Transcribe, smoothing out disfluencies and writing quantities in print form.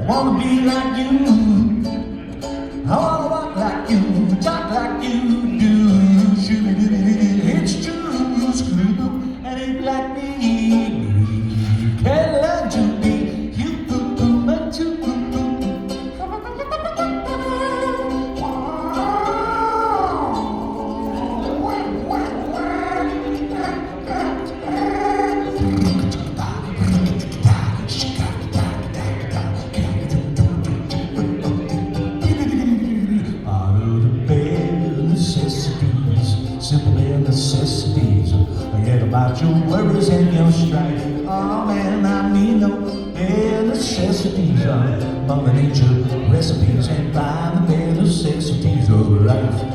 wanna be like you. I wanna walk like you, talk like you do. It's true, screw, and ain't like me. Can't learn to be you, but to. Simple necessities. Forget about your worries and your strife. Oh man, I need no bare necessities. Mother Nature recipes and find the bare necessities of life.